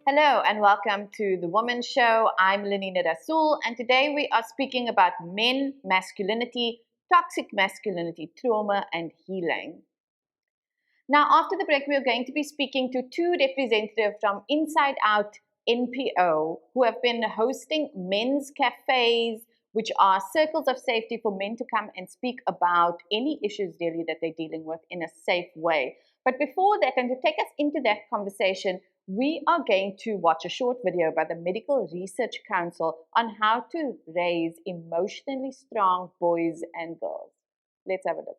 Hello and welcome to the Womxn Show. I'm Lenina Rasool, and today we are speaking about men, masculinity, toxic masculinity, trauma, and healing. Now, after the break, we are going to be speaking to two representatives from InsideOut NPO who have been hosting men's cafes, which are circles of safety for men to come and speak about any issues really that they're dealing with in a safe way. But before that, and to take us into that conversation, we are going to watch a short video by the Medical Research Council on how to raise emotionally strong boys and girls. Let's have a look.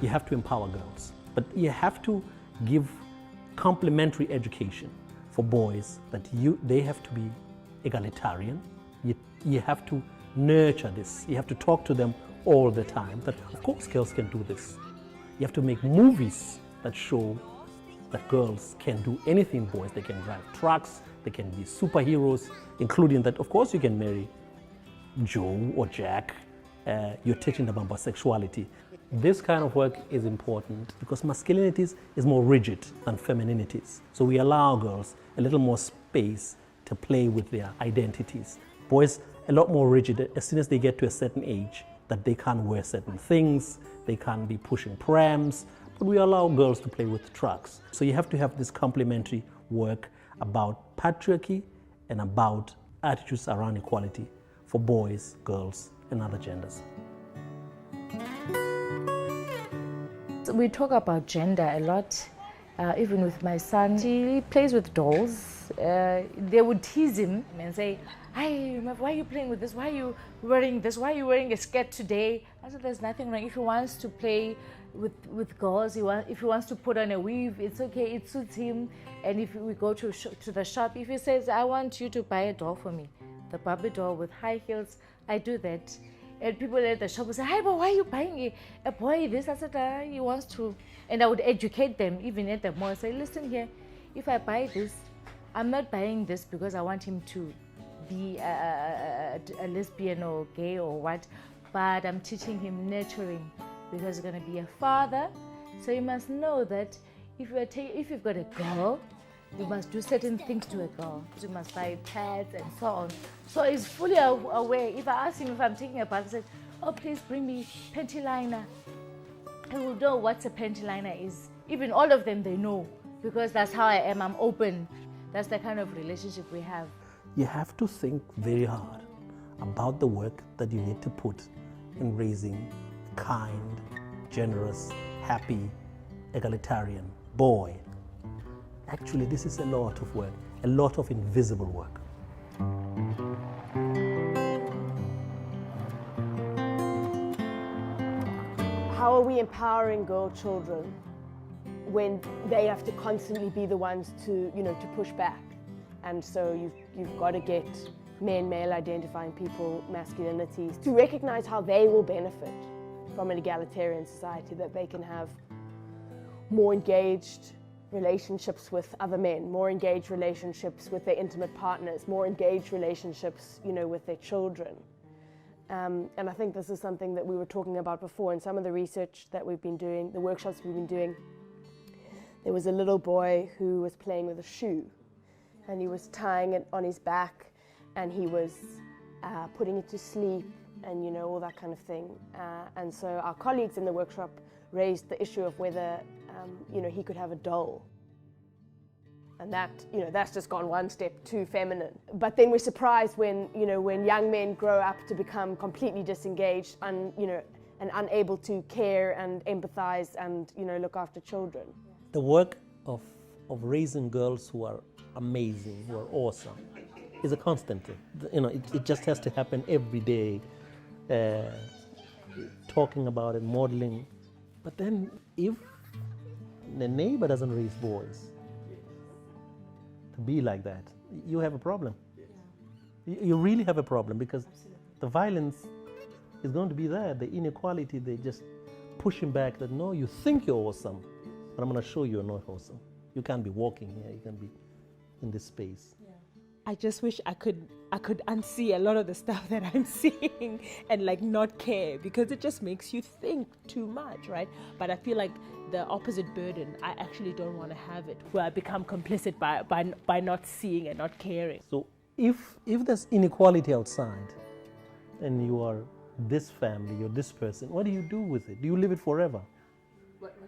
You have to empower girls, but you have to give complementary education for boys that they have to be egalitarian. You have to nurture this. You have to talk to them all the time that of course girls can do this. You have to make movies that show that girls can do anything boys. They can drive trucks, they can be superheroes, including that of course you can marry Joe or Jack. You're teaching them about sexuality. This kind of work is important because masculinities is more rigid than femininities. So we allow girls a little more space to play with their identities. Boys, a lot more rigid as soon as they get to a certain age, that they can't wear certain things, they can't be pushing prams, but we allow girls to play with trucks. So you have to have this complementary work about patriarchy and about attitudes around equality for boys, girls, and other genders. We talk about gender a lot, even with my son. He plays with dolls. They would tease him and say, "Hey, why are you playing with this? Why are you wearing this? Why are you wearing a skirt today?" I said, "There's nothing wrong. If he wants to play with girls, if he wants to put on a weave, it's okay. It suits him." And if we go to the shop, if he says, "I want you to buy a doll for me, the Barbie doll with high heels," I do that. And people at the shop would say, "Hi, but why are you buying a boy this?" I said, "He wants to." And I would educate them, even at the mall, say, "Listen here, if I buy this, I'm not buying this because I want him to be a lesbian or gay or what, but I'm teaching him nurturing because he's going to be a father. So you must know that if you've got a girl, you must do certain things to a girl. You must buy pads and so on." So he's fully aware. If I ask him if I'm taking a bath, I said, "Oh, please bring me panty liner." He will know what a panty liner is. Even all of them, they know, because that's how I am. I'm open. That's the kind of relationship we have. You have to think very hard about the work that you need to put in raising kind, generous, happy, egalitarian boy. Actually, this is a lot of work, a lot of invisible work. How are we empowering girl children when they have to constantly be the ones to push back? And so you've got to get men, male identifying people, masculinities, to recognize how they will benefit from an egalitarian society, that they can have more engaged relationships with other men, more engaged relationships with their intimate partners, more engaged relationships, with their children. And I think this is something that we were talking about before in some of the research that we've been doing, the workshops we've been doing. There was a little boy who was playing with a shoe, and he was tying it on his back, and he was putting it to sleep, and all that kind of thing. And so our colleagues in the workshop raised the issue of whether he could have a doll. And that, that's just gone one step too feminine. But then we're surprised when young men grow up to become completely disengaged and unable to care and empathize and, look after children. The work of raising girls who are amazing, who are awesome, is a constant thing. It just has to happen every day, talking about it, modeling. But then if the neighbor doesn't raise boys to be like that, you have a problem. You really have a problem, because the violence is going to be there, the inequality, they just pushing back that, no, you think you're awesome, but I'm going to show you you're not awesome. You can't be walking here, you can be in this space. I just wish I could unsee a lot of the stuff that I'm seeing and like not care, because it just makes you think too much, right? But I feel like the opposite burden, I actually don't want to have it, where I become complicit by not seeing and not caring. So if there's inequality outside and you are this family, you're this person, what do you do with it? Do you live it forever? What do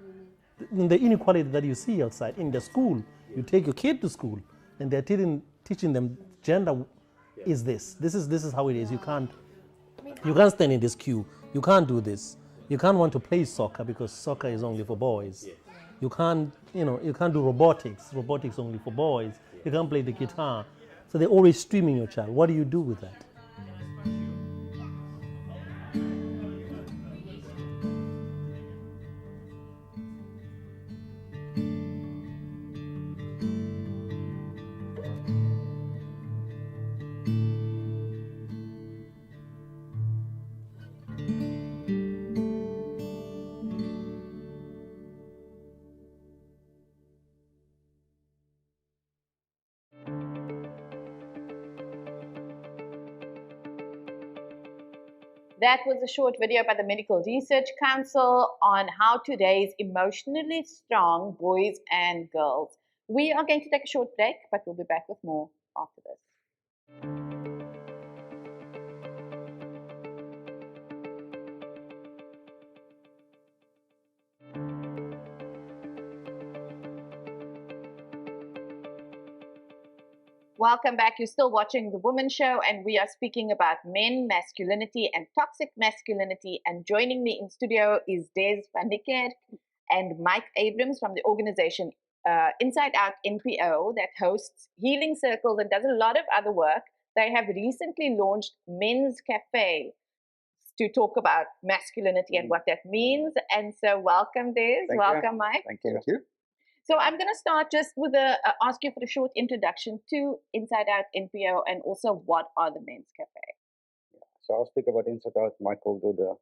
you mean? The inequality that you see outside in the school, you take your kid to school and they're teaching them gender is this. This is how it is. You can't stand in this queue. You can't do this. You can't want to play soccer because soccer is only for boys. You can't do robotics. Robotics only for boys. You can't play the guitar. So they're always streaming your child. What do you do with that? That was a short video by the Medical Research Council on how to raise emotionally strong boys and girls. We are going to take a short break, but we'll be back with more after this. Welcome back. You're still watching The Womxn Show, and we are speaking about men, masculinity, and toxic masculinity. And joining me in studio is Dezz van Niekerk and Mike Abrams from the organization InsideOut NPO that hosts healing circles and does a lot of other work. They have recently launched Men's Cafe to talk about masculinity and what that means. And so welcome, Dezz. Welcome, Mike. Thank you. So I'm going to start just with ask you for a short introduction to InsideOut NPO and also what are the Men's Cafe? So I'll speak about InsideOut. Michael will do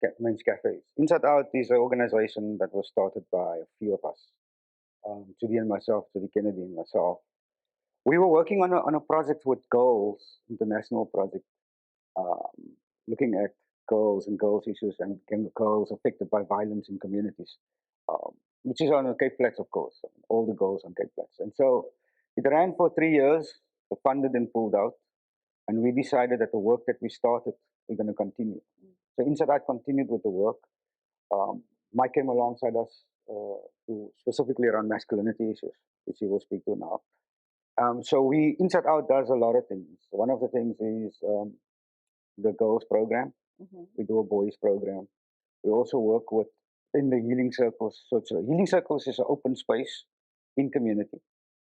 the Men's Cafes. InsideOut is an organization that was started by a few of us, Judy and myself, Judy Kennedy and myself. We were working on a project with girls, international project, looking at girls and girls' issues and girls affected by violence in communities. Which is on a Cape Flats, of course, all the girls on Cape Flats. And so it ran for 3 years, funded and pulled out, and we decided that the work that we started, we're going to continue. So InsideOut continued with the work. Mike came alongside us to specifically around masculinity issues, which he will speak to now. So InsideOut does a lot of things. One of the things is the girls program. We do a boys program. We also work in the healing circles. So healing circles is an open space in community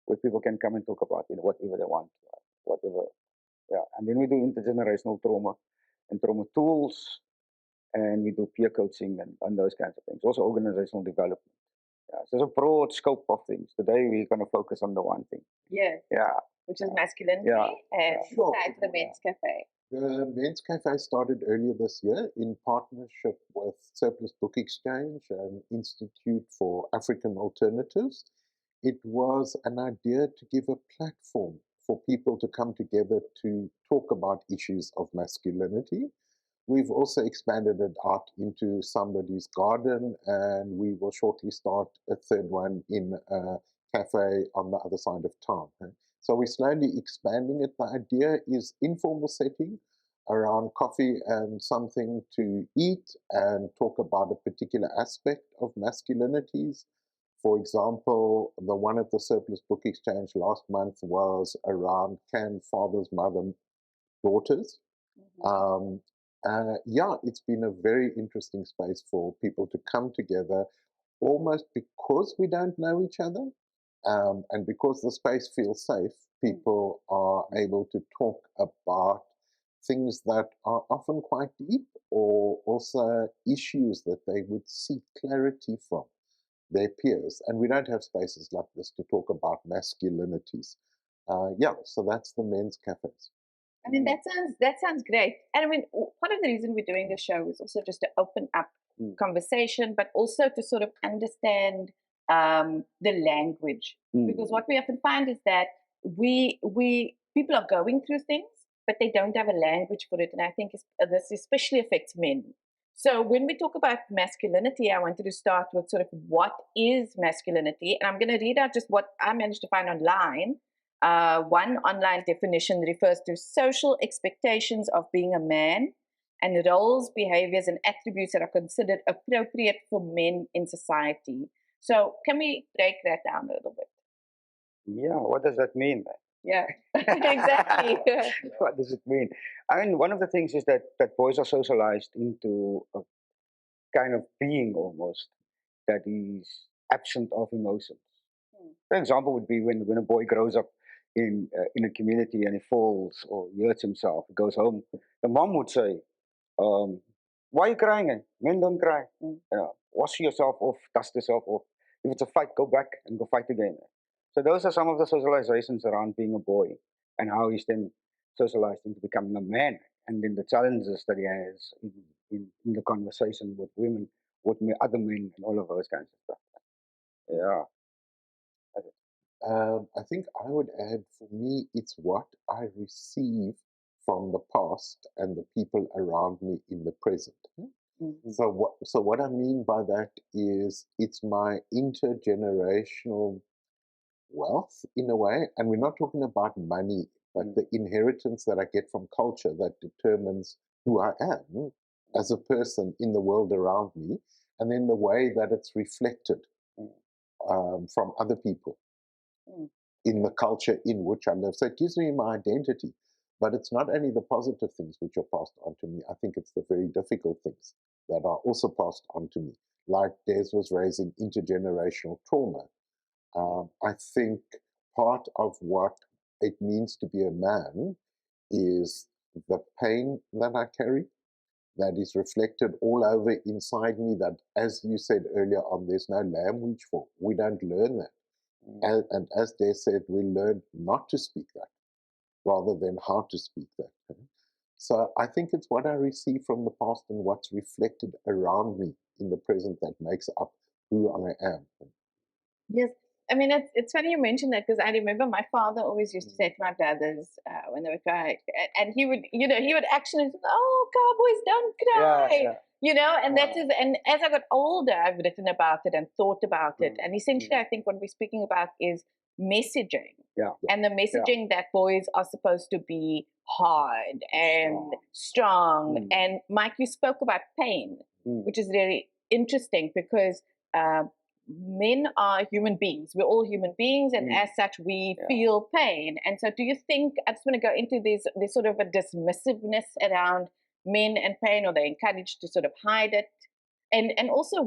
where people can come and talk about whatever they want, whatever. Yeah, and then we do intergenerational trauma and trauma tools, and we do peer coaching and those kinds of things. Also organizational development. Yeah, so it's a broad scope of things. Today we're going to focus on the one thing. Yes. Yeah. Which is masculinity and inside the Men's Cafe. The Men's Cafe started earlier this year in partnership with Surplus Book Exchange and Institute for African Alternatives. It was an idea to give a platform for people to come together to talk about issues of masculinity. We've also expanded it out into somebody's garden, and we will shortly start a third one in a cafe on the other side of town. So we're slowly expanding it. The idea is informal setting around coffee and something to eat and talk about a particular aspect of masculinities. For example, the one at the Surplus Book Exchange last month was around can fathers mother daughters. It's been a very interesting space for people to come together almost because we don't know each other. And because the space feels safe, people are able to talk about things that are often quite deep, or also issues that they would seek clarity from their peers. And we don't have spaces like this to talk about masculinities. So that's the Men's Cafes. I mean, that sounds great. And I mean, part of the reason we're doing this show is also just to open up conversation, but also to sort of understand the language. Because what we often find is that we people are going through things, but they don't have a language for it. And I think this especially affects men. So when we talk about masculinity, I wanted to start with sort of what is masculinity. And I'm going to read out just what I managed to find online. One online definition refers to social expectations of being a man and roles, behaviors, and attributes that are considered appropriate for men in society. So can we break that down a little bit? Yeah, what does that mean? Yeah, exactly. What does it mean? I mean, one of the things is that boys are socialized into a kind of being almost that is absent of emotions. An example would be when a boy grows up in a community and he falls or he hurts himself, he goes home. The mom would say, "Why are you crying? Men don't cry. Wash yourself off, dust yourself off. If it's a fight, go back and go fight again." So those are some of the socializations around being a boy and how he's then socialized into becoming a man, and then the challenges that he has in the conversation with women, with other men, and all of those kinds of stuff. Yeah. I think I would add, for me, it's what I receive from the past and the people around me in the present. Mm-hmm. So what I mean by that is it's my intergenerational wealth in a way, and we're not talking about money, but the inheritance that I get from culture that determines who I am as a person in the world around me, and then the way that it's reflected from other people in the culture in which I live. So it gives me my identity, but it's not only the positive things which are passed on to me. I think it's the very difficult things that are also passed on to me, like Dezz was raising intergenerational trauma. I think part of what it means to be a man is the pain that I carry, that is reflected all over inside me, that, as you said earlier on, there's no language for. We don't learn that. And as they said, we learn not to speak that rather than how to speak that. So I think it's what I receive from the past and what's reflected around me in the present that makes up who I am. Yes. I mean, it's funny you mentioned that, because I remember my father always used to say to my brothers when they were crying, and he would, he would actually say, "Oh, cowboys, don't cry," and that is, and as I got older, I've written about it and thought about it, and essentially, I think what we're speaking about is messaging, and the messaging that boys are supposed to be hard and strong. And Mike, you spoke about pain, which is very interesting, because men are human beings. We're all human beings, and as such, we feel pain. And so, do you think, I just want to go into this sort of a dismissiveness around men and pain, or they're encouraged to sort of hide it? And also,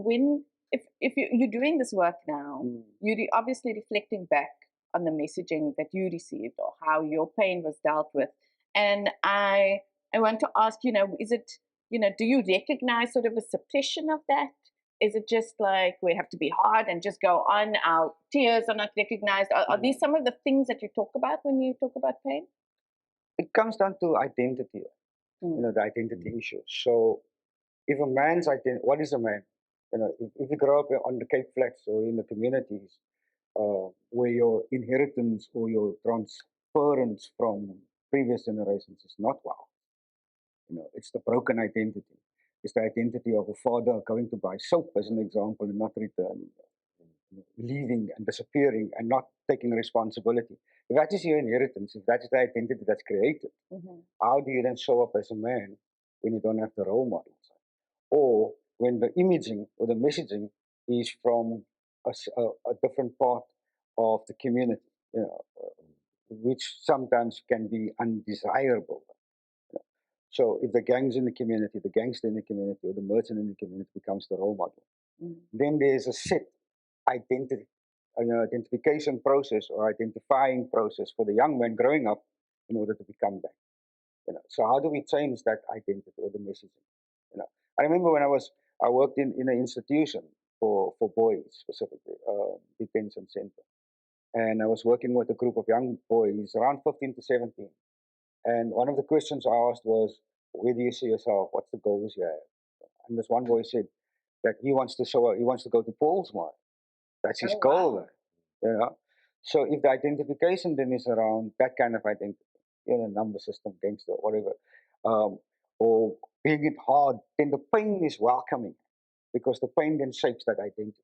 if you're doing this work now, you're obviously reflecting back on the messaging that you received or how your pain was dealt with. And I want to ask, is it, do you recognize sort of a suppression of that? Is it just like we have to be hard and just go on? Our tears are not recognized. Are these some of the things that you talk about when you talk about pain? It comes down to identity, the identity issue. So if a man's identity, what is a man? If you grow up on the Cape Flats or in the communities where your inheritance or your transference from previous generations is not well, it's the broken identity. It's the identity of a father going to buy soap, as an example, and not returning, leaving and disappearing and not taking responsibility. If that is your inheritance, if that is the identity that's created, how do you then show up as a man when you don't have the role models? Or when the imaging or the messaging is from a different part of the community, which sometimes can be undesirable. So if the gangs in the community, the gangster in the community, or the merchant in the community becomes the role model, then there's a set identification process or identifying process for the young man growing up in order to become that. So how do we change that identity or the messaging? I remember when I worked in an institution for boys, specifically, detention center, and I was working with a group of young boys around 15 to 17. And one of the questions I asked was, where do you see yourself? What's the goals you have? And this one boy said that he wants to go to Paul's mine. That's his goal. Wow. So if the identification then is around that kind of identity, number system, gangster, whatever, or being it hard, then the pain is welcoming because the pain then shapes that identity.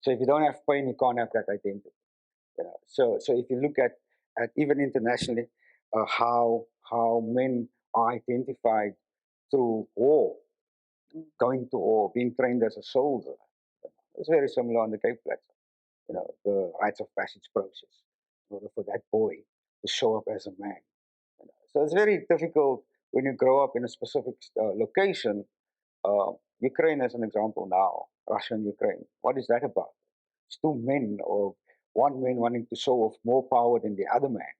So if you don't have pain, you can't have that identity. So if you look at even internationally, how men are identified through war, going to war, being trained as a soldier, it's very similar on the Cape Plateau. The rites of passage process, in order for that boy to show up as a man. So it's very difficult when you grow up in a specific location. Ukraine, as an example now, Russia and Ukraine. What is that about? It's two men or one man wanting to show off more power than the other man.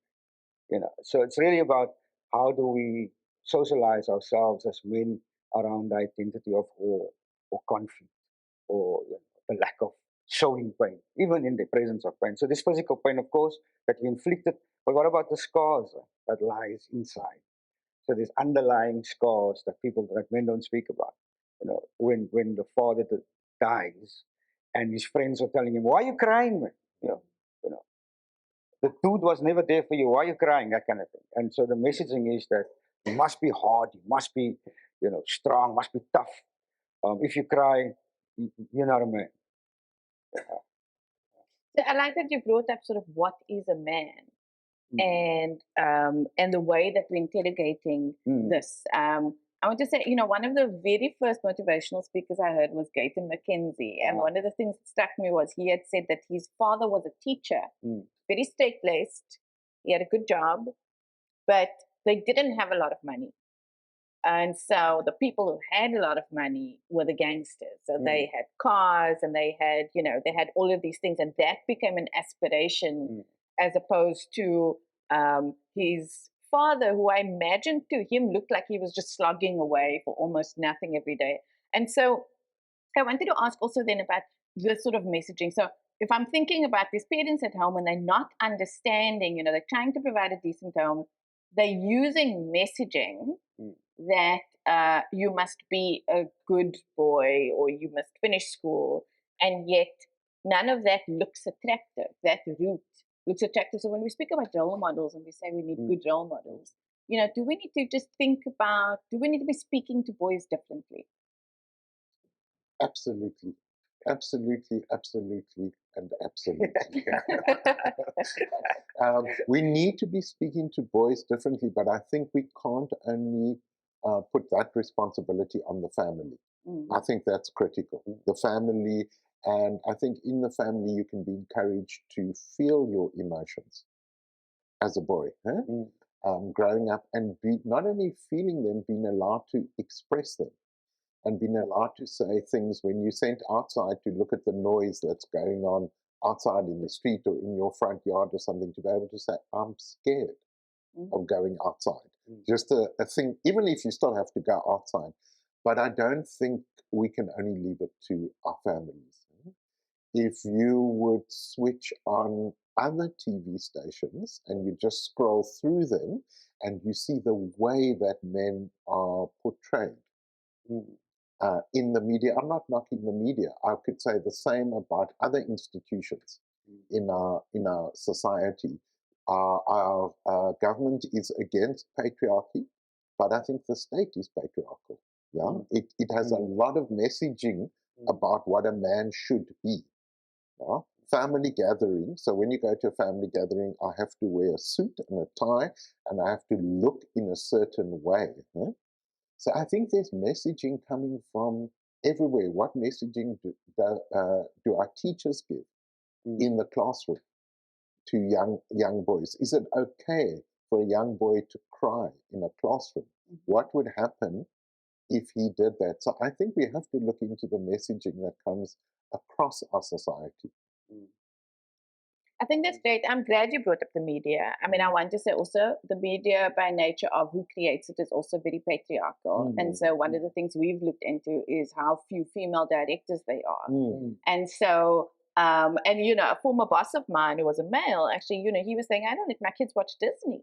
So it's really about how do we socialize ourselves as men around the identity of war or conflict or the lack of showing pain, even in the presence of pain. So this physical pain, of course, that we inflicted, but what about the scars that lies inside? So there's underlying scars that men don't speak about. When the father dies, and his friends are telling him, "Why are you crying, man? You know, the dude was never there for you. Why are you crying?" That kind of thing. And so the messaging is that you must be hard, you must be, strong, must be tough. If you cry, you're not a man. So I like that you brought up sort of what is a man, and the way that we're interrogating this. I want to say, one of the very first motivational speakers I heard was Gayton McKenzie, and one of the things that struck me was he had said that his father was a teacher, very straight-laced. He had a good job, but they didn't have a lot of money. And so the people who had a lot of money were the gangsters. So they had cars and they had, they had all of these things. And that became an aspiration as opposed to his father, who I imagined to him looked like he was just slogging away for almost nothing every day. And so I wanted to ask also then about this sort of messaging. So if I'm thinking about these parents at home and they're not understanding, they're trying to provide a decent home, they're using messaging that you must be a good boy or you must finish school, and yet none of that looks attractive. That route looks attractive. So when we speak about role models and we say we need good role models, do we need to just think about, do we need to be speaking to boys differently? Absolutely. Absolutely, absolutely, and absolutely. We need to be speaking to boys differently, but I think we can't only put that responsibility on the family. I think that's critical. The family, and I think in the family you can be encouraged to feel your emotions as a boy. Growing up and not only feeling them, being allowed to express them. And being allowed to say things when you're sent outside to look at the noise that's going on outside in the street or in your front yard or something, to be able to say, I'm scared of going outside. Just a thing, even if you still have to go outside. But I don't think we can only leave it to our families. If you would switch on other TV stations and you just scroll through them and you see the way that men are portrayed, in the media. I'm not knocking the media. I could say the same about other institutions in our society. Our government is against patriarchy, but I think the state is patriarchal. Yeah, it has a lot of messaging about what a man should be. Yeah? Family gathering. So when you go to a family gathering, I have to wear a suit and a tie, and I have to look in a certain way. So I think there's messaging coming from everywhere. What messaging do our teachers give in the classroom to young boys? Is it okay for a young boy to cry in a classroom? What would happen if he did that? So I think we have to look into the messaging that comes across our society. I think that's great. I'm glad you brought up the media. I mean, I want to say also the media by nature of who creates it is also very patriarchal. And so one of the things we've looked into is how few female directors there are. And so, and a former boss of mine who was a male, actually, he was saying, I don't let my kids watch Disney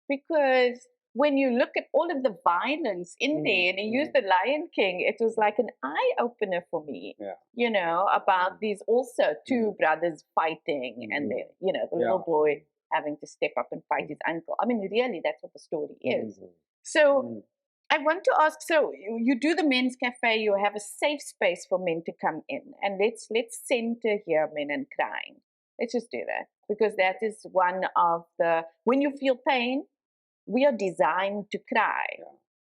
because when you look at all of the violence in there, and he used the Lion King, it was like an eye-opener for me, about these also two brothers fighting, and the little boy having to step up and fight his uncle. I mean, really, that's what the story is. Mhm. So I want to ask, so you do the men's cafe, you have a safe space for men to come in, and let's center here men and crying. Let's just do that, because that is one of the, when you feel pain, we are designed to cry,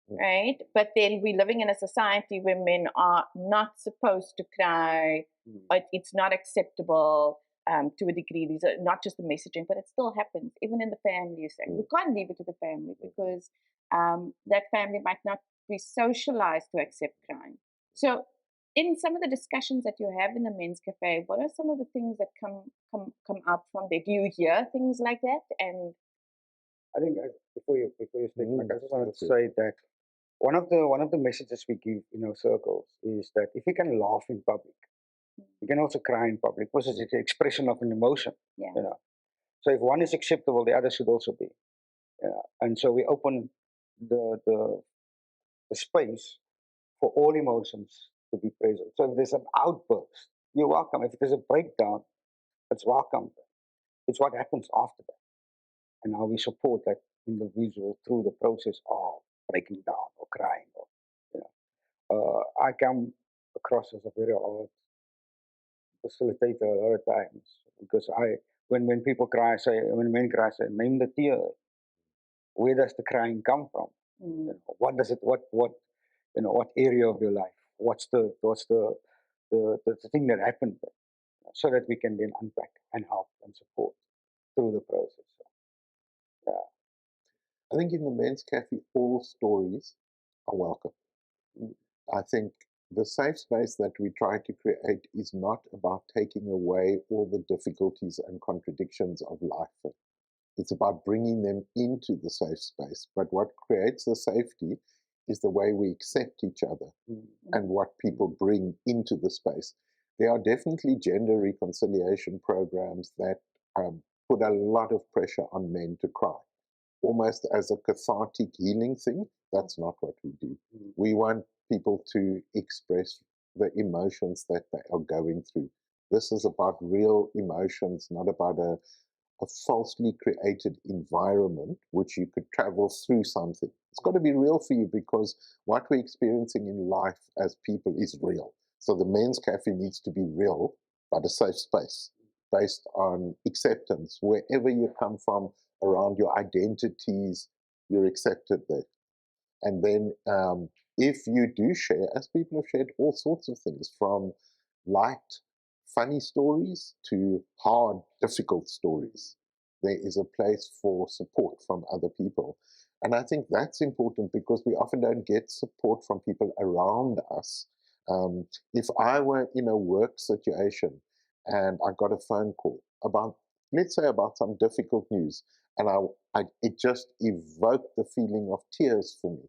right? But then we're living in a society where men are not supposed to cry, but it's not acceptable to a degree. These are not just the messaging, but it still happens, even in the family. You say, we can't leave it to the family because that family might not be socialized to accept crying. So in some of the discussions that you have in the men's cafe, what are some of the things that come up from there? Do you hear things like that? And I think before you speak, Mike, I just wanted to say that one of the messages we give in our circles is that if you can laugh in public, you can also cry in public, because it's an expression of an emotion. Yeah. You know, so if one is acceptable, the other should also be. And so we open the space for all emotions to be present. So if there's an outburst, you're welcome. If there's a breakdown, it's welcome. It's what happens after that, and how we support that individual through the process of breaking down or crying. Or, you know, I come across as a very hard facilitator a lot of times, because when people cry, when men cry, say, name the tear. Where does the crying come from? You know, what does it? What you know? What area of your life? What's the thing that happened there? So that we can then unpack and help and support through the process. So, I think in the men's cafe, all stories are welcome. I think the safe space that we try to create is not about taking away all the difficulties and contradictions of life. It's about bringing them into the safe space. But what creates the safety is the way we accept each other and what people bring into the space. There are definitely gender reconciliation programs that put a lot of pressure on men to cry, almost as a cathartic healing thing. That's not what we do. We want people to express the emotions that they are going through. This is about real emotions, not about a falsely created environment which you could travel through something. It's got to be real for you, because what we're experiencing in life as people is real. So the men's cafe needs to be real, but a safe space based on acceptance. Wherever you come from, around your identities, you're accepted there. And then if you do share, as people have shared all sorts of things, from light, funny stories to hard, difficult stories, there is a place for support from other people. And I think that's important, because we often don't get support from people around us. If I were in a work situation and I got a phone call about, let's say, about some difficult news, and it just evoked the feeling of tears for me,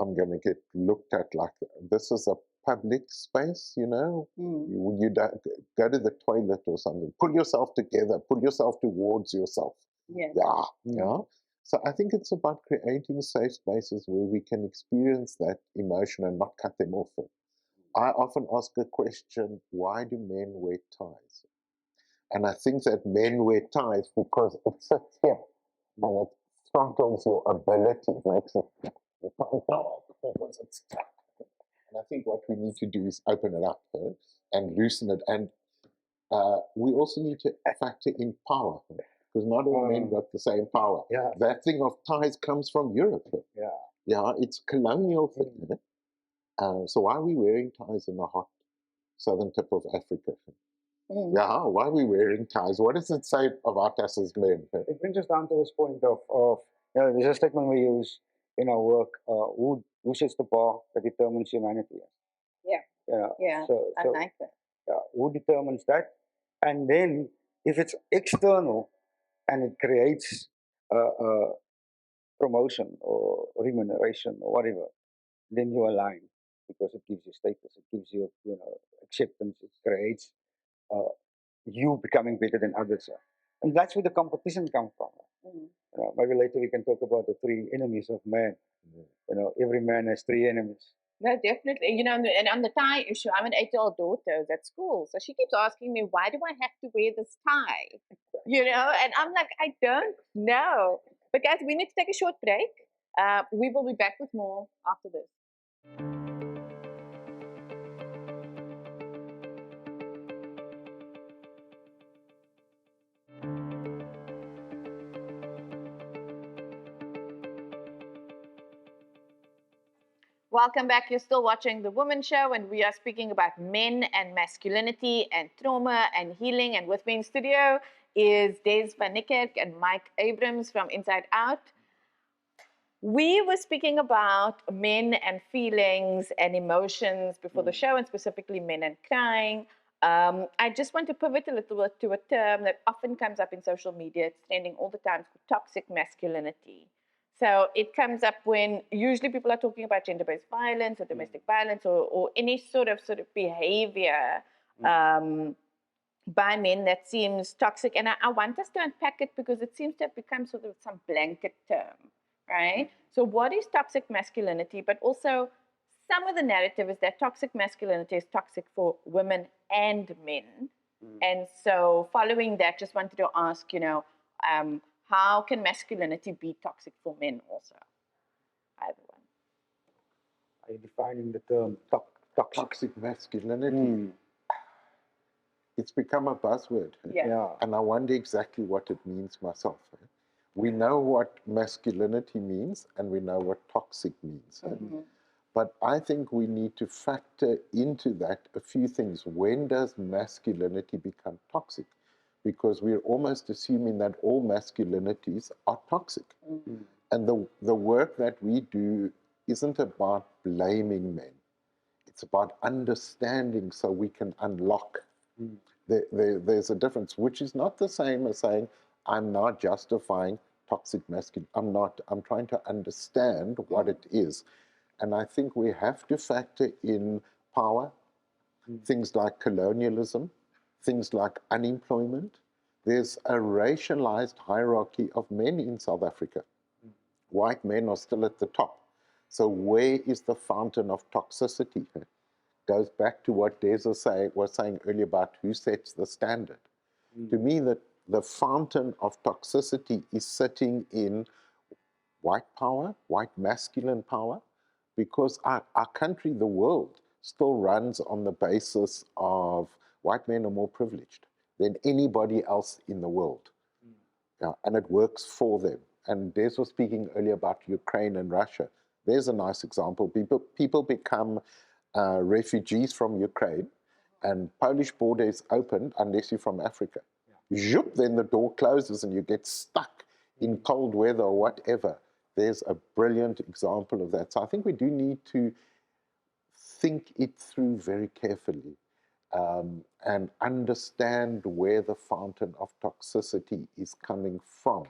I'm going to get looked at like, this is a public space, you know? You don't go to the toilet or something. Pull yourself together. Pull yourself towards yourself. yes. Yeah. So I think it's about creating safe spaces where we can experience that emotion and not cut them off. I often ask a question, why do men wear ties? And I think that men wear ties because it sits here and it throttles your ability, makes it, you can't go because it's stuck. And I think what we need to do is open it up and loosen it. And we also need to factor in power, because not all men got the same power. Yeah. That thing of ties comes from Europe. Yeah, it's colonial thing. So why are we wearing ties in the hot southern tip of Africa? Yeah, why are we wearing ties? What does it say about us as men? it brings us down to this point of you know, there's a statement we use in our work: who sets the bar that determines humanity? Yeah, So I like that. who determines that? And then if it's external and it creates promotion or remuneration or whatever, then you align, because it gives you status, it gives you, you know, acceptance, it creates you becoming better than others. And that's where the competition comes from. You know, maybe later we can talk about the three enemies of man. You know, every man has three enemies. No, definitely. You know, and on the tie issue, I'm an 8-year-old daughter who's at school. So she keeps asking me, why do I have to wear this tie? You know, and I'm like, I don't know. But guys, we need to take a short break. We will be back with more after this. Welcome back. You're still watching The Womxn Show, and we are speaking about men and masculinity and trauma and healing. And with me in studio is Dezz van Niekerk and Mike Abrams from InsideOut. We were speaking about men and feelings and emotions before the show, and specifically men and crying. I just want to pivot a little bit to a term that often comes up in social media. It's trending all the time, toxic masculinity. So it comes up when usually people are talking about gender-based violence or domestic violence or any sort of behavior by men that seems toxic. And I want us to unpack it because it seems to have become sort of some blanket term, right? So what is toxic masculinity? But also some of the narrative is that toxic masculinity is toxic for women and men. And so following that, just wanted to ask, how can masculinity be toxic for men also? Either one. Are you defining the term toxic? Toxic masculinity. It's become a buzzword. Yeah. And I wonder exactly what it means myself. We know what masculinity means and we know what toxic means. But I think we need to factor into that a few things. When does masculinity become toxic? Because we're almost assuming that all masculinities are toxic. And the work that we do isn't about blaming men. It's about understanding so we can unlock. There's a difference, which is not the same as saying, I'm not justifying toxic masculinity. I'm trying to understand what it is. And I think we have to factor in power, things like colonialism, things like unemployment. There's a racialized hierarchy of men in South Africa. White men are still at the top. So where is the fountain of toxicity? Goes back to what Dezz was saying earlier about who sets the standard. To me, the fountain of toxicity is sitting in white power, white masculine power, because our country, the world, still runs on the basis of white men are more privileged than anybody else in the world. And it works for them. And Dezz was speaking earlier about Ukraine and Russia. There's a nice example. People become refugees from Ukraine, and Polish border is opened unless you're from Africa. Zoop, then the door closes and you get stuck in cold weather or whatever. There's a brilliant example of that. So I think we do need to think it through very carefully and understand where the fountain of toxicity is coming from.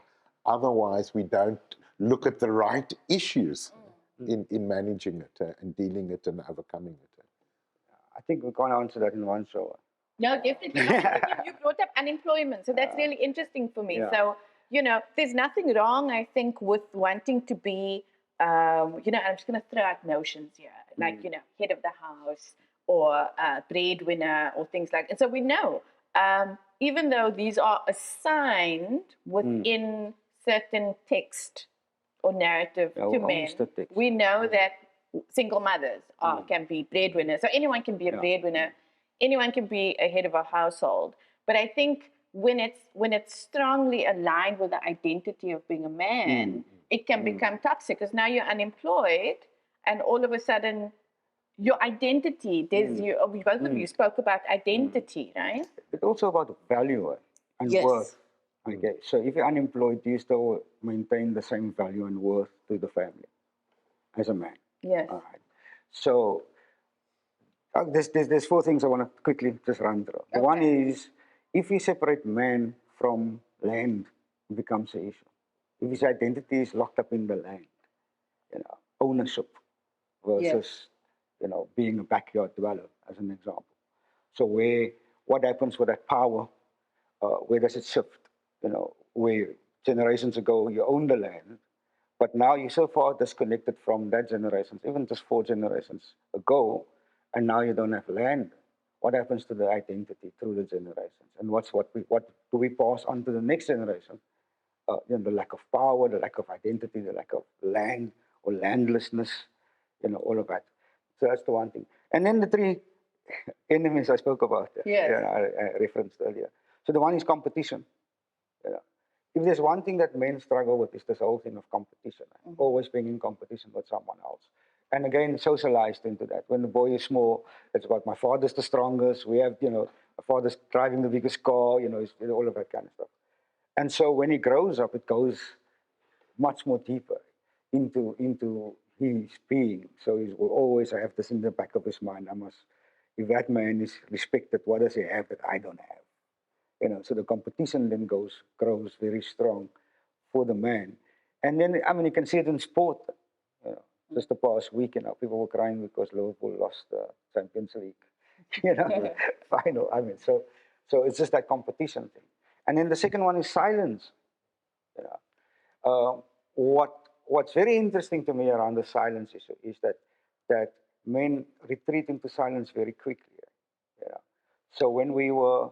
Otherwise, we don't look at the right issues in managing it and dealing it and overcoming it. I think we can't answer that in one show. No, definitely. You brought up unemployment, so that's really interesting for me. Yeah. So, there's nothing wrong, I think, with wanting to be, I'm just going to throw out notions here, like, head of the house or breadwinner or things like that. And so we know, even though these are assigned within certain text or narrative to men, we know that single mothers can be breadwinners. So anyone can be a breadwinner. Anyone can be a head of a household. But I think when it's strongly aligned with the identity of being a man, it can become toxic because now you're unemployed and all of a sudden your identity, both of you spoke about identity, right? It's also about value and worth. Okay, so if you're unemployed, do you still maintain the same value and worth to the family as a man? Yes. All right. So there's four things I want to quickly just run through. Okay. One is, if you separate man from land, it becomes an issue. If his identity is locked up in the land, ownership versus, being a backyard dweller, as an example. So what happens with that power? Where does it shift? Where generations ago you owned the land, But now you're so far disconnected from that generation, even just 4 generations ago, and now you don't have land. What happens to the identity through the generations? And what do we pass on to the next generation? The lack of power, the lack of identity, the lack of land or landlessness, all of that. So that's the one thing. And then the 3 enemies I spoke about, Yes. I referenced earlier. So the one is competition. If there's one thing that men struggle with, is this whole thing of competition, always being in competition with someone else. And again, socialized into that. When the boy is small, it's about my father's the strongest. We have, my father's driving the biggest car, it's all of that kind of stuff. And so when he grows up, it goes much more deeper into his being. So he will always have this in the back of his mind. If that man is respected, what does he have that I don't have? So the competition then grows very strong for the man. And then, you can see it in sport. Just the past week, people were crying because Liverpool lost the Champions League, final. So it's just that competition thing. And then the second one is silence. What's very interesting to me around the silence issue is that men retreat into silence very quickly. So when we were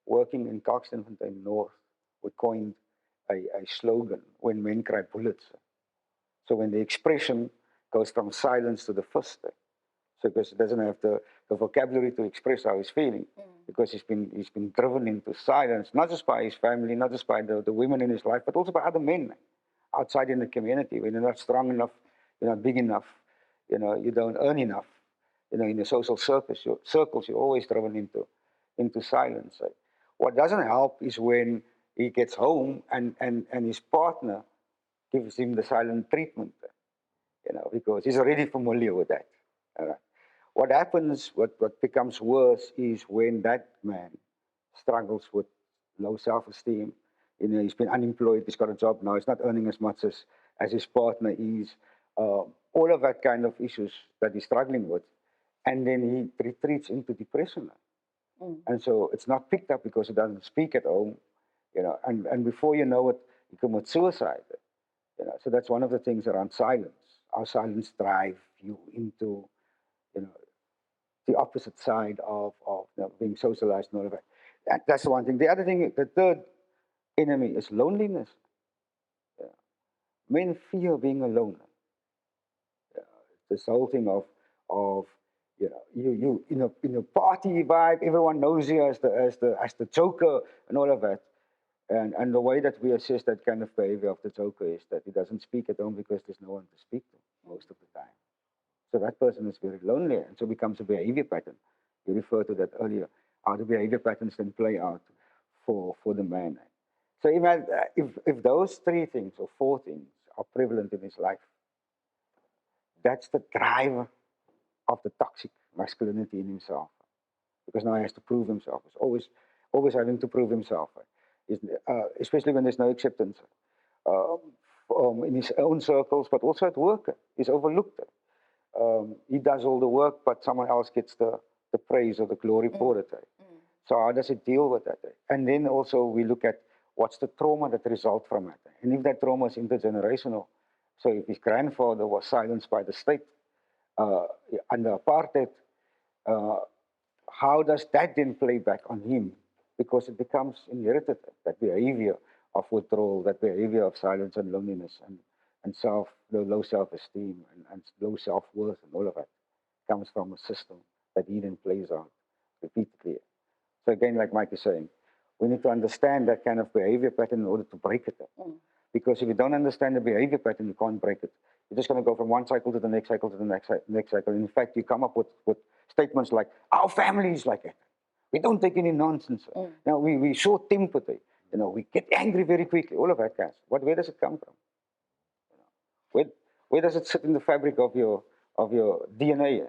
working in Kalkstenfontein North, we coined a slogan, when men cry bullets. So when the expression goes from silence to the fist, so because he doesn't have the vocabulary to express how he's feeling, because he's been driven into silence, not just by his family, not just by the women in his life, but also by other men outside in the community. When you're not strong enough, you're not big enough, you don't earn enough, in the social circles, you're always driven into silence. What doesn't help is when he gets home and his partner gives him the silent treatment, because he's already familiar with that. All right. What happens, what becomes worse is when that man struggles with low self-esteem. He's been unemployed, he's got a job now, he's not earning as much as his partner is. All of that kind of issues that he's struggling with. And then he retreats into depression. And so it's not picked up because he doesn't speak at home, and before you know it, he commits suicide. So that's one of the things around silence. Our silence drive you into, the opposite side of being socialized and all of that. That's the one thing. The other thing, the third enemy is loneliness. Men fear being alone. This whole thing of you in a party vibe, everyone knows you as the joker and all of that. And the way that we assess that kind of behavior of the joker is that he doesn't speak at home because there's no one to speak to most of the time. So that person is very lonely, and so becomes a behavior pattern. You referred to that earlier, how the behavior patterns then play out for the man. So if those 3 things or 4 things are prevalent in his life, that's the driver of the toxic masculinity in himself. Because now he has to prove himself. He's always having to prove himself. Especially when there's no acceptance in his own circles, but also at work. He's overlooked. He does all the work, but someone else gets the praise or the glory for it. So how does it deal with that? And then also we look at what's the trauma that results from it. And if that trauma is intergenerational, so if his grandfather was silenced by the state under apartheid, how does that then play back on him? Because it becomes inherited, that behavior of withdrawal, that behavior of silence and loneliness and low self-esteem and low self-worth and all of that comes from a system that he then plays out repeatedly. So again, like Mike is saying, we need to understand that kind of behavior pattern in order to break it. Because if you don't understand the behavior pattern, you can't break it. You're just going to go from one cycle to the next cycle to the next cycle. In fact, you come up with statements like, our family is like that. We don't take any nonsense. Now, we short-tempered. We get angry very quickly. All of that kind of stuff. Where does it come from? Where does it sit in the fabric of your DNA?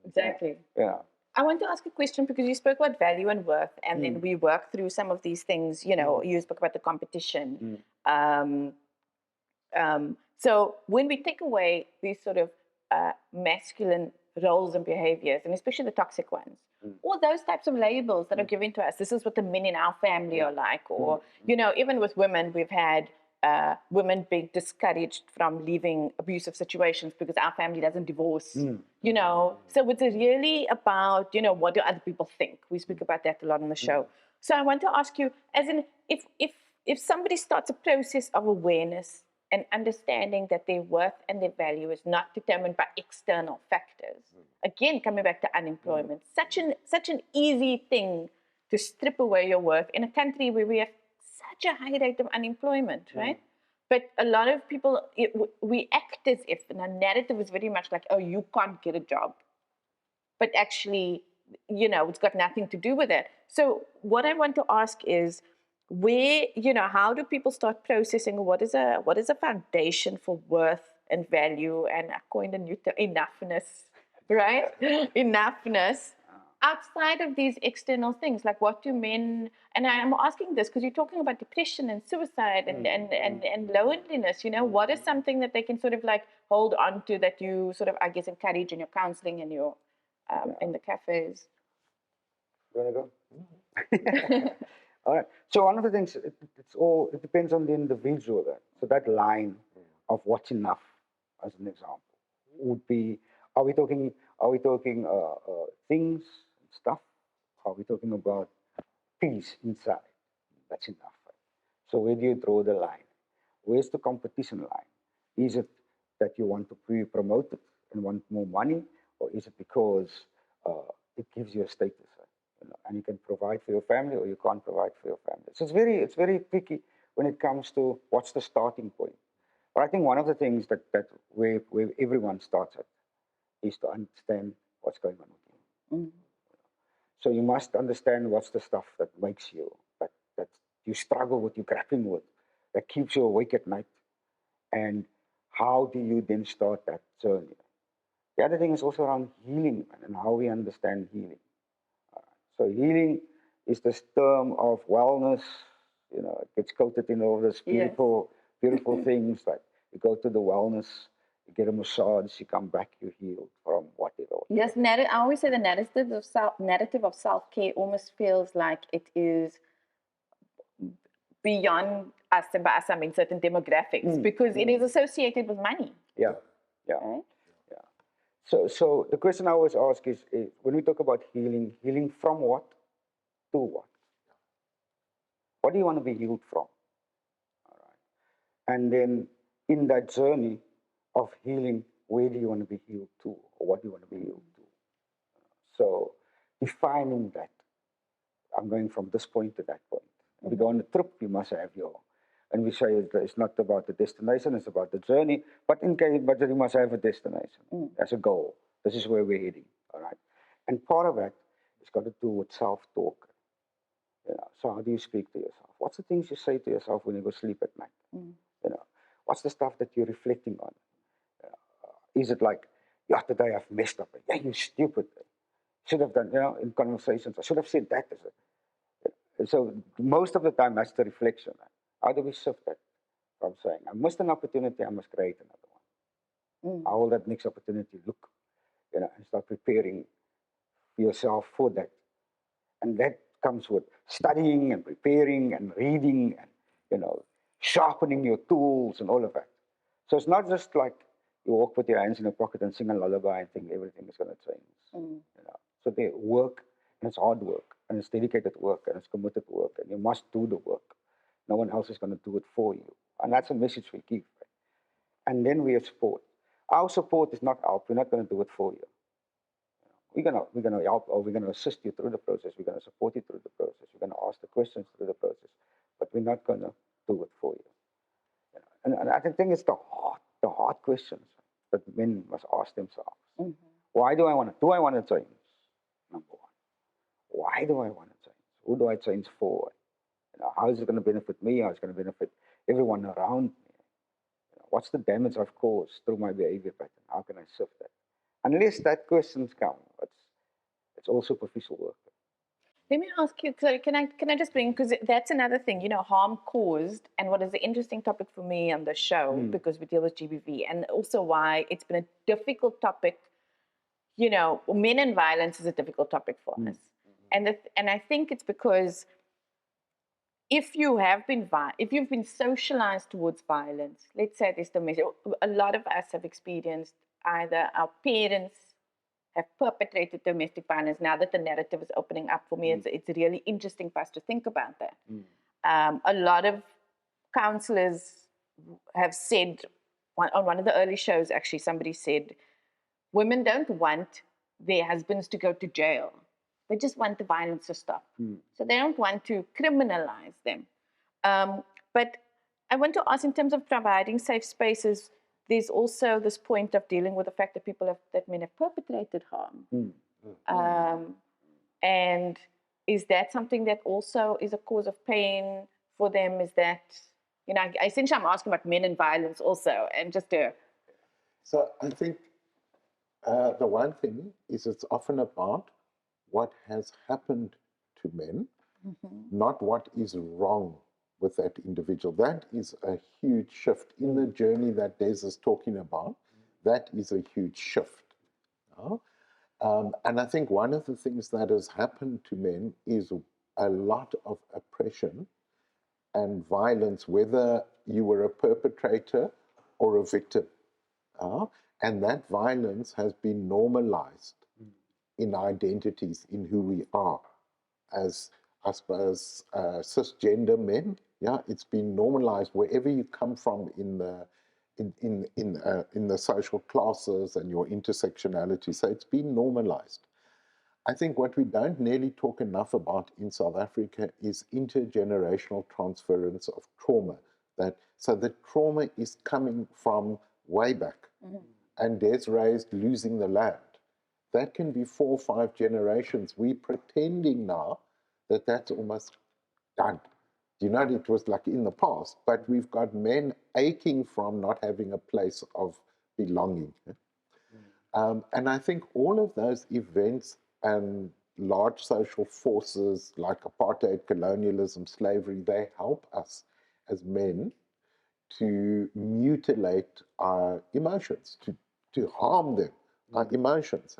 Exactly. Yeah. I want to ask a question because you spoke about value and worth, and then we worked through some of these things. You spoke about the competition. So when we take away these sort of masculine roles and behaviors, and especially the toxic ones, all those types of labels that are given to us, this is what the men in our family are like, or, even with women, we've had women being discouraged from leaving abusive situations because our family doesn't divorce, you know. So it's really about, you know, what do other people think? We speak about that a lot on the show. So I want to ask you, as in, if somebody starts a process of awareness and understanding that their worth and their value is not determined by external factors, again, coming back to unemployment, such an easy thing to strip away your worth in a country where we have such a high rate of unemployment, right? But a lot of people, we act as if, and our narrative is very much like, oh, you can't get a job. But actually, you know, it's got nothing to do with it. So what I want to ask is, where, you know, how do people start processing what is a foundation for worth and value, and I coined a new term, enoughness, right? Enoughness. Outside of these external things, like what do men, and I'm asking this because you're talking about depression and suicide and loneliness, you know, what is something that they can sort of like hold on to that you sort of, I guess, encourage in your counseling and your, in the cafes? You want to go? All right. So one of the things, it depends on the individual. So that line of what's enough, as an example, would be: are we talking things, stuff? Are we talking about peace inside? That's enough. Right? So where do you draw the line? Where's the competition line? Is it that you want to be promoted and want more money, or is it because it gives you a status? You know, and you can provide for your family, or you can't provide for your family. So it's very tricky when it comes to what's the starting point. But I think one of the things that where everyone starts at is to understand what's going on with you. So you must understand what's the stuff that makes you, that you struggle with, you grappling with, that keeps you awake at night, and how do you then start that journey? The other thing is also around healing and how we understand healing. So healing is this term of wellness, you know, it gets quoted in all this beautiful things, like you go to the wellness, you get a massage, you come back, you're healed from whatever. Yes, I always say the narrative of self-care almost feels like it is beyond us, and by us I mean certain demographics, because it is associated with money. Yeah. Right? So the question I always ask is when we talk about healing from what to what? What do you want to be healed from? All right. And then in that journey of healing, where do you want to be healed to, or what do you want to be healed to? So defining that, I'm going from this point to that point. If you go on a trip, you must have and we say it's not about the destination, it's about the journey, but you must have a destination as a goal. This is where we're heading, all right? And part of that has got to do with self-talk. You know, so how do you speak to yourself? What's the things you say to yourself when you go sleep at night? You know, what's the stuff that you're reflecting on? Is it like, yeah, today I've messed up. Yeah, you stupid. Should have done, you know, in conversations, I should have said that. So most of the time, that's the reflection. How do we shift that from saying, I missed an opportunity, I must create another one? How will that next opportunity look? You know, and start preparing yourself for that. And that comes with studying and preparing and reading and, you know, sharpening your tools and all of that. So it's not just like you walk with your hands in your pocket and sing a lullaby and think everything is going to change. You know? So they work, and it's hard work, and it's dedicated work, and it's committed work, and you must do the work. No one else is going to do it for you. And that's a message we give. And then we have support. Our support is not help. We're not going to do it for you. We're going to help, or we're going to assist you through the process. We're going to support you through the process. We're going to ask the questions through the process. But we're not going to do it for you. And I think it's the hard questions that men must ask themselves. Why do I want to change? Number one. Why do I want to change? Who do I change for? You know, how is it going to benefit me? How is it going to benefit everyone around me? You know, what's the damage I've caused through my behavior pattern? How can I shift that? Unless that questions come, it's all superficial work. Let me ask you, sorry, can I just bring, because that's another thing, you know, harm caused, and what is the interesting topic for me on the show, because we deal with GBV, and also why it's been a difficult topic. You know, men and violence is a difficult topic for us. And I think it's because if you've been socialized towards violence, let's say there's domestic, a lot of us have experienced either our parents have perpetrated domestic violence. Now that the narrative is opening up for me, it's really interesting for us to think about that. A lot of counselors have said, on one of the early shows, actually, somebody said, women don't want their husbands to go to jail. They just want the violence to stop. So they don't want to criminalize them. But I want to ask, in terms of providing safe spaces, there's also this point of dealing with the fact that that men have perpetrated harm. And is that something that also is a cause of pain for them? Is that, essentially I'm asking about men and violence also, and just to... So I think the one thing is it's often about what has happened to men, not what is wrong with that individual. That is a huge shift in the journey that Dezz is talking about. That is a huge shift. And I think one of the things that has happened to men is a lot of oppression and violence, whether you were a perpetrator or a victim. And that violence has been normalized in identities, in who we are as, I suppose, cisgender men. Yeah, it's been normalized wherever you come from in the social classes and your intersectionality. So it's been normalized. I think what we don't nearly talk enough about in South Africa is intergenerational transference of trauma. So the trauma is coming from way back. And Dezz raised losing the land. That can be 4 or 5 generations. We're pretending now that that's almost done. It was like in the past, but we've got men aching from not having a place of belonging. And I think all of those events and large social forces like apartheid, colonialism, slavery, they help us as men to mutilate our emotions, to harm them, our emotions.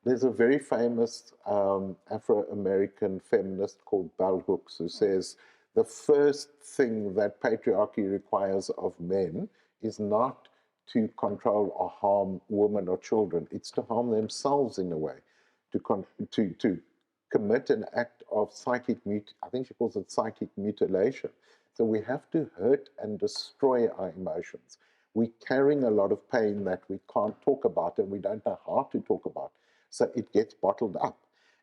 There's a very famous Afro-American feminist called Bell Hooks who says, the first thing that patriarchy requires of men is not to control or harm women or children. It's to harm themselves in a way, to commit an act of I think she calls it psychic mutilation. So we have to hurt and destroy our emotions. We're carrying a lot of pain that we can't talk about and we don't know how to talk about. So it gets bottled up.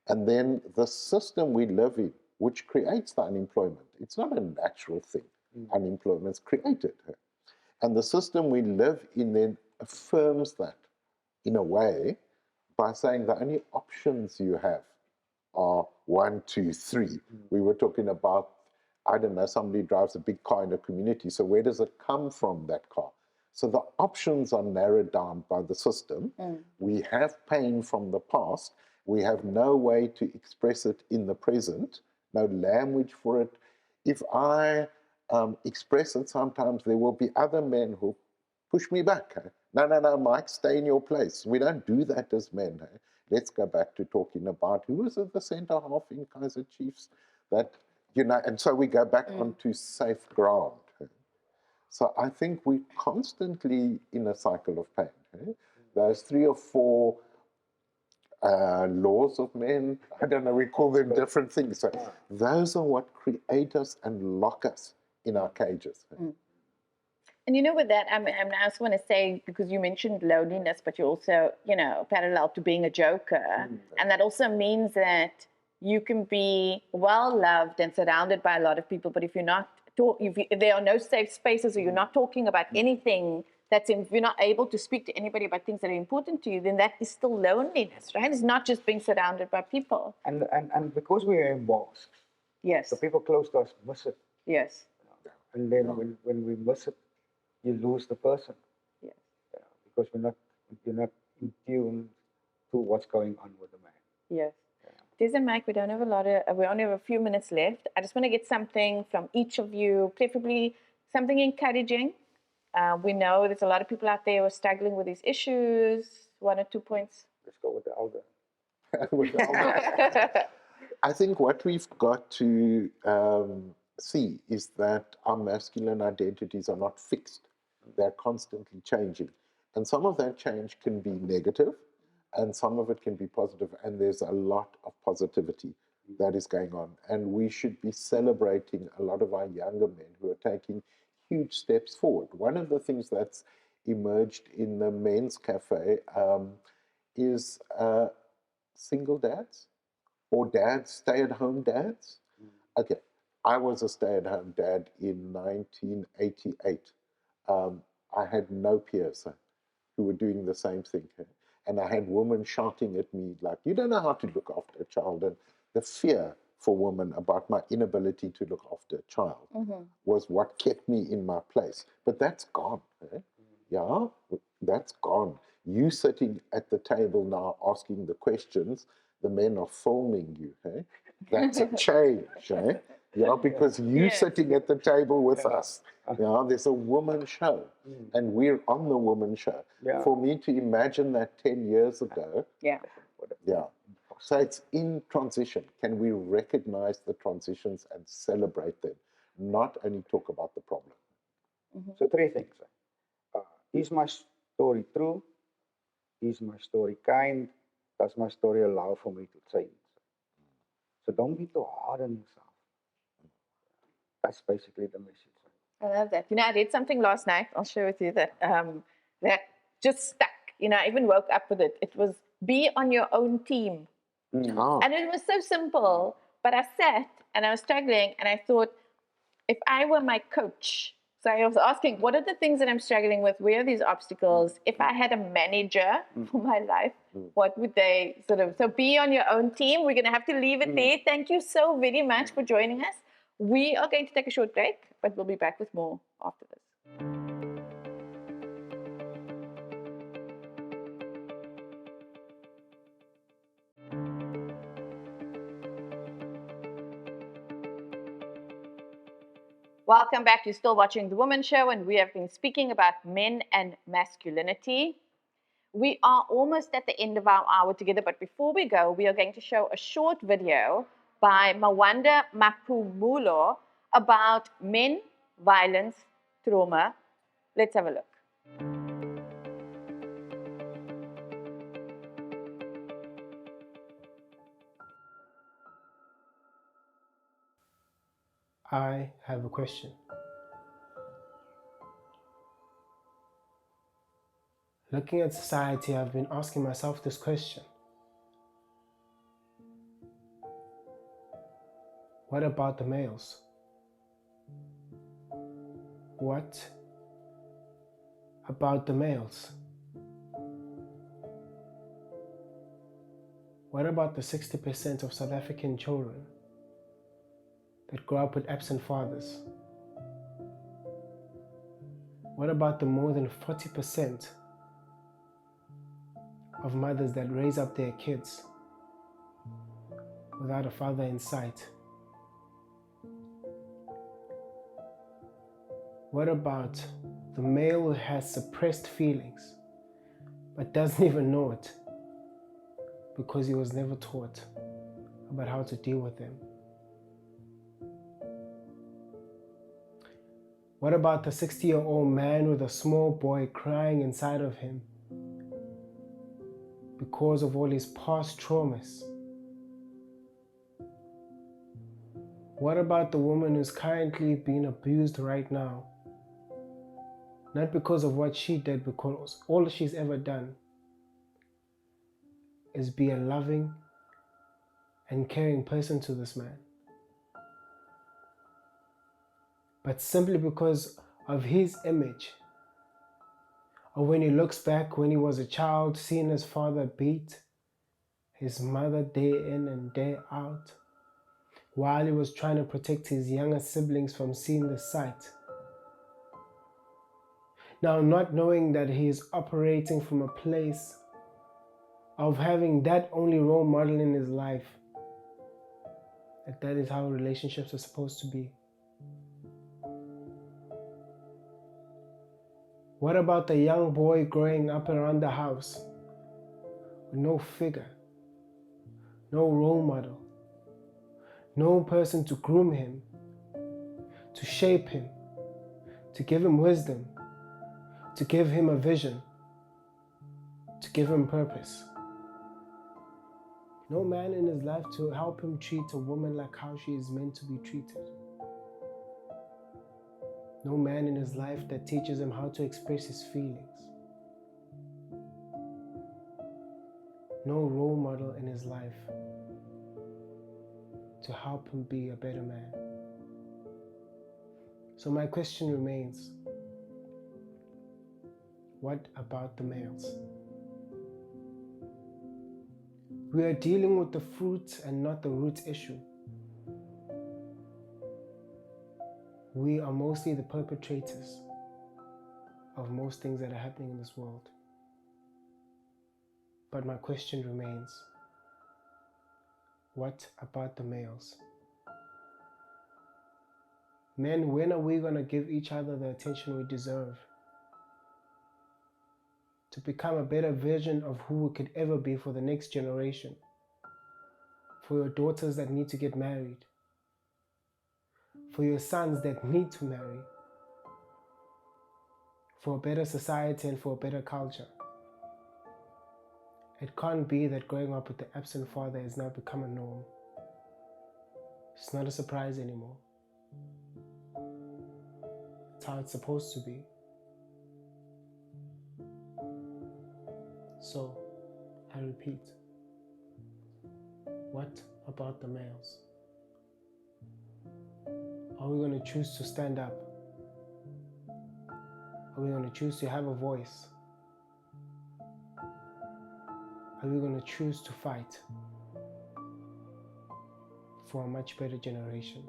And then the system we live in, which creates the unemployment, it's not a natural thing. Unemployment's created. And the system we live in then affirms that in a way by saying the only options you have are 1, 2, 3. We were talking about, I don't know, somebody drives a big car in a community. So where does it come from, that car? So the options are narrowed down by the system. We have pain from the past. We have no way to express it in the present, no language for it. If I express it, sometimes there will be other men who push me back. No, Mike, stay in your place. We don't do that as men. Let's go back to talking about who was at the center half in Kaiser Chiefs. And so we go back onto safe ground. So I think we're constantly in a cycle of pain. Those 3 or 4 laws of men, I don't know, we call them different things. So those are what create us and lock us in our cages. And with that, I also want to say, because you mentioned loneliness, but you also, parallel to being a joker. And that also means that you can be well-loved and surrounded by a lot of people, but if you're not if there are no safe spaces, or you're not talking about anything if you're not able to speak to anybody about things that are important to you, then that is still loneliness, right? It's not just being surrounded by people. And because we are embossed, yes, the people close to us miss it. Yes. And then when we miss it, you lose the person. Yes. Because you're not in tune to what's going on with the man. Yes. Dezz and Mike, we only have a few minutes left. I just want to get something from each of you, preferably something encouraging. We know there's a lot of people out there who are struggling with these issues. 1 or 2 points. Let's go with the elder. I think what we've got to see is that our masculine identities are not fixed. They're constantly changing. And some of that change can be negative, and some of it can be positive, and there's a lot of positivity that is going on. And we should be celebrating a lot of our younger men who are taking huge steps forward. One of the things that's emerged in the men's cafe is single dads or dads, stay-at-home dads. Okay, I was a stay-at-home dad in 1988. I had no peers who were doing the same thing. And I had women shouting at me like, you don't know how to look after a child. And the fear for women about my inability to look after a child was what kept me in my place. But that's gone. Yeah, that's gone. You sitting at the table now asking the questions, the men are filming you. That's a change. Yeah, because you sitting at the table with us. Yeah, there's a woman show, and we're on the woman show. Yeah. For me to imagine that 10 years ago, Yeah. So it's in transition. Can we recognize the transitions and celebrate them, not only talk about the problem? So three things. Is my story true? Is my story kind? Does my story allow for me to change? So don't be too hard on yourself. That's basically the message. I love that. You know, I read something last night. I'll share with you that that just stuck. You know, I even woke up with it. It was be on your own team. Oh. And it was so simple, but I sat and I was struggling and I thought, if I were my coach, so I was asking, what are the things that I'm struggling with? Where are these obstacles? If I had a manager for my life, what would they sort of, so be on your own team. We're going to have to leave it there. Thank you so very much for joining us. We are going to take a short break, but we'll be back with more after this. Welcome back. You're still watching The Womxn Show, and we have been speaking about men and masculinity. We are almost at the end of our hour together, but before we go, we are going to show a short video by Mawanda Mapumulo about men, violence, trauma. Let's have a look. I have a question. Looking at society, I've been asking myself this question. What about the males? What about the males? What about the 60% of South African children that grow up with absent fathers? What about the more than 40% of mothers that raise up their kids without a father in sight? What about the male who has suppressed feelings but doesn't even know it because he was never taught about how to deal with them? What about the 60-year-old man with a small boy crying inside of him because of all his past traumas? What about the woman who's currently being abused right now? Not because of what she did, because all she's ever done is be a loving and caring person to this man. But simply because of his image, or when he looks back when he was a child, seeing his father beat his mother day in and day out, while he was trying to protect his younger siblings from seeing the sight. Now, not knowing that he is operating from a place of having that only role model in his life, that is how relationships are supposed to be. What about the young boy growing up around the house with no figure, no role model, no person to groom him, to shape him, to give him wisdom, to give him a vision, to give him purpose. No man in his life to help him treat a woman like how she is meant to be treated. No man in his life that teaches him how to express his feelings. No role model in his life to help him be a better man. So my question remains, what about the males? We are dealing with the fruit and not the root issue. We are mostly the perpetrators of most things that are happening in this world. But my question remains, what about the males? Men, when are we going to give each other the attention we deserve? To become a better version of who we could ever be for the next generation. For your daughters that need to get married. For your sons that need to marry. For a better society and for a better culture. It can't be that growing up with the absent father has now become a norm. It's not a surprise anymore. It's how it's supposed to be. So, I repeat, what about the males? Are we going to choose to stand up? Are we going to choose to have a voice? Are we going to choose to fight for a much better generation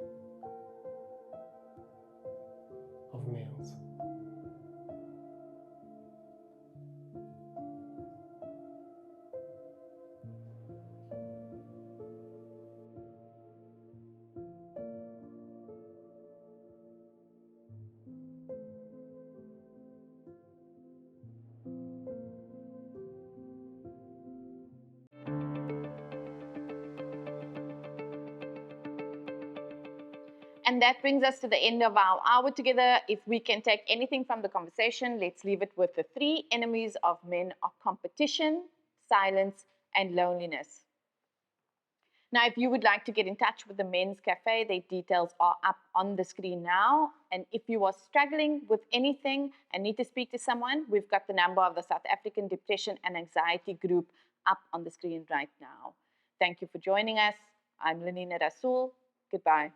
of males? And that brings us to the end of our hour together. If we can take anything from the conversation, let's leave it with the 3 enemies of men are competition, silence, and loneliness. Now, if you would like to get in touch with the Men's Cafe, their details are up on the screen now. And if you are struggling with anything and need to speak to someone, we've got the number of the South African Depression and Anxiety Group up on the screen right now. Thank you for joining us. I'm Lenina Rasool. Goodbye.